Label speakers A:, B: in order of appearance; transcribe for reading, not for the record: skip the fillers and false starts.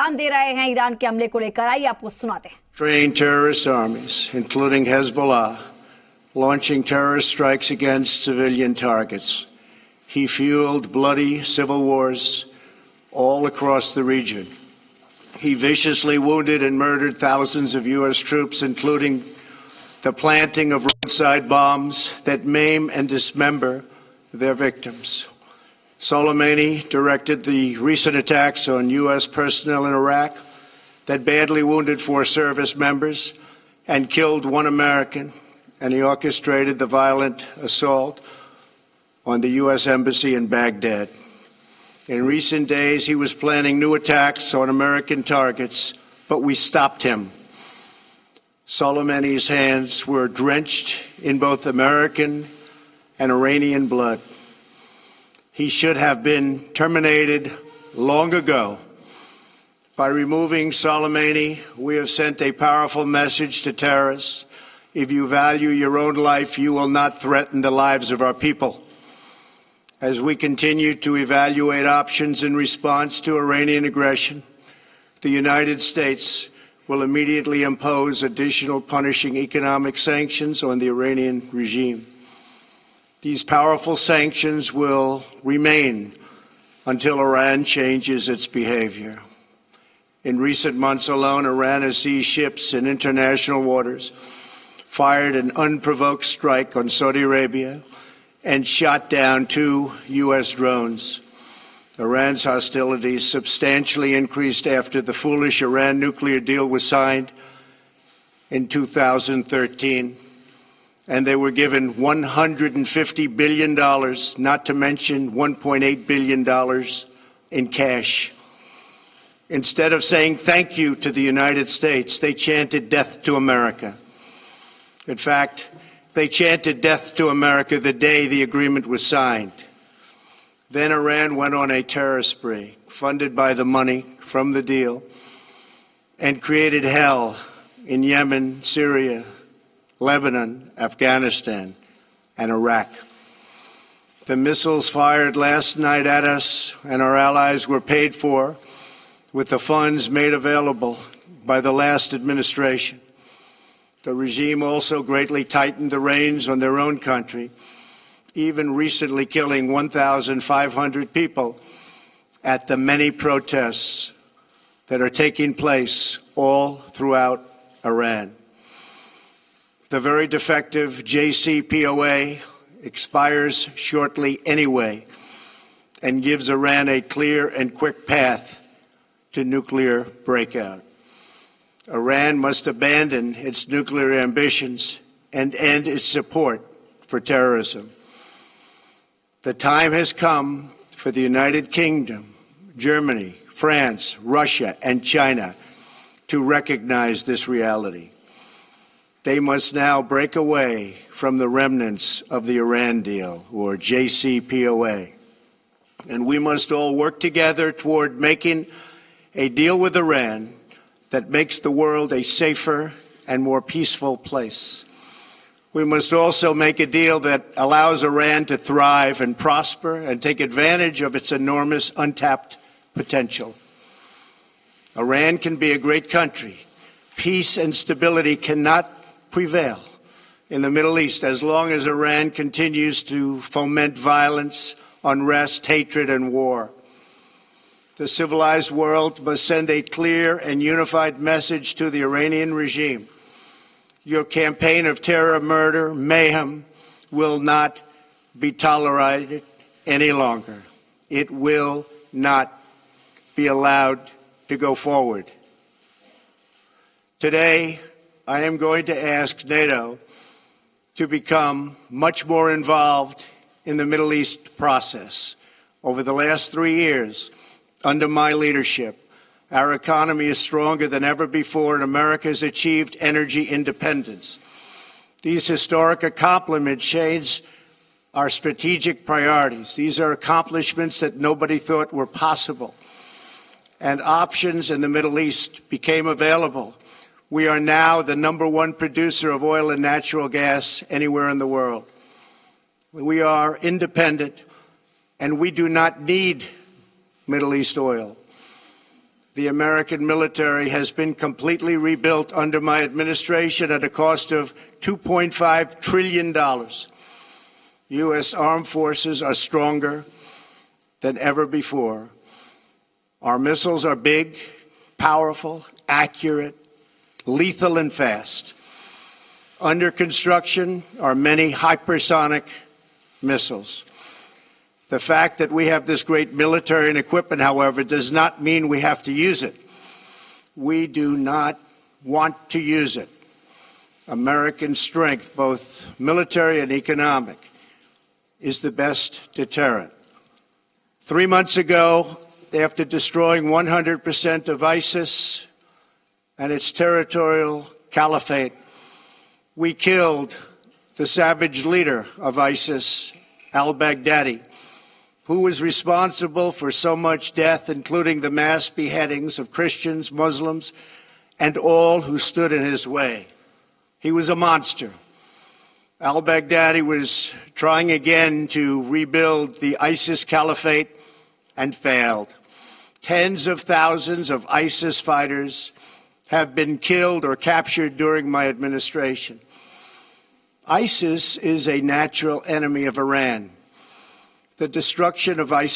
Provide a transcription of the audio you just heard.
A: बयान दे रहे हैं ईरान के हमले को लेकर। आइए आपको सुनाते हैं।
B: Trained terrorist armies, including Hezbollah, launching terrorist strikes against civilian targets. He fueled bloody civil wars all across the region. He viciously wounded and murdered thousands of U.S. troops, including the planting of roadside bombs that maim and dismember their victims. Soleimani directed the recent attacks on U.S. personnel in Iraq that badly wounded 4 service members and killed 1 American, and he orchestrated the violent assault on the U.S. Embassy in Baghdad. In recent days, he was planning new attacks on American targets, but we stopped him. Soleimani's hands were drenched in both American and Iranian blood. He should have been terminated long ago. By removing Soleimani, we have sent a powerful message to terrorists. If you value your own life, you will not threaten the lives of our people. As we continue to evaluate options in response to Iranian aggression, the United States will immediately impose additional punishing economic sanctions on the Iranian regime. These powerful sanctions will remain until Iran changes its behavior. In recent months alone, Iran has seized ships in international waters, fired an unprovoked strike on Saudi Arabia, and shot down 2 U.S. drones. Iran's hostilities substantially increased after the foolish Iran nuclear deal was signed in 2013, and they were given $150 billion, not to mention $1.8 billion in cash. Instead of saying thank you to the United States, they chanted death to America. In fact, they chanted death to America the day the agreement was signed. Then Iran went on a terror spree, funded by the money from the deal, and created hell in Yemen, Syria, Lebanon, Afghanistan, and Iraq. The missiles fired last night at us and our allies were paid for with the funds made available by the last administration. The regime also greatly tightened the reins on their own country, even recently killing 1,500 people at the many protests that are taking place all throughout Iran. The very defective JCPOA expires shortly anyway and gives Iran a clear and quick path to nuclear breakout. Iran must abandon its nuclear ambitions and end its support for terrorism. The time has come for the United Kingdom, Germany, France, Russia, and China to recognize this reality. They must now break away from the remnants of the Iran deal, or JCPOA. And we must all work together toward making a deal with Iran that makes the world a safer and more peaceful place. We must also make a deal that allows Iran to thrive and prosper and take advantage of its enormous untapped potential. Iran can be a great country. Peace and stability cannot prevail in the Middle East as long as Iran continues to foment violence, unrest, hatred, and war. The civilized world must send a clear and unified message to the Iranian regime. Your campaign of terror, murder, mayhem will not be tolerated any longer. It will not be allowed to go forward. Today, I am going to ask NATO to become much more involved in the Middle East process. Over the last 3 years, under my leadership, our economy is stronger than ever before, and America has achieved energy independence. These historic accomplishments change our strategic priorities. These are accomplishments that nobody thought were possible. And options in the Middle East became available. We are now the #1 producer of oil and natural gas anywhere in the world. We are independent, and we do not need Middle East oil. the American military has been completely rebuilt under my administration at a cost of $2.5 trillion. U.S. armed forces are stronger than ever before. Our missiles are big, powerful, accurate, lethal, and fast. Under construction are many hypersonic missiles. The fact that we have this great military and equipment, however, does not mean we have to use it. We do not want to use it. American strength, both military and economic, is the best deterrent. 3 months ago, after destroying 100% of ISIS and its territorial caliphate, we killed the savage leader of ISIS, al-Baghdadi, who was responsible for so much death, including the mass beheadings of Christians, Muslims, and all who stood in his way. He was a monster. Al-Baghdadi was trying again to rebuild the ISIS caliphate and failed. Tens of thousands of ISIS fighters have been killed or captured during my administration. ISIS is a natural enemy of Iran. The destruction of ISIS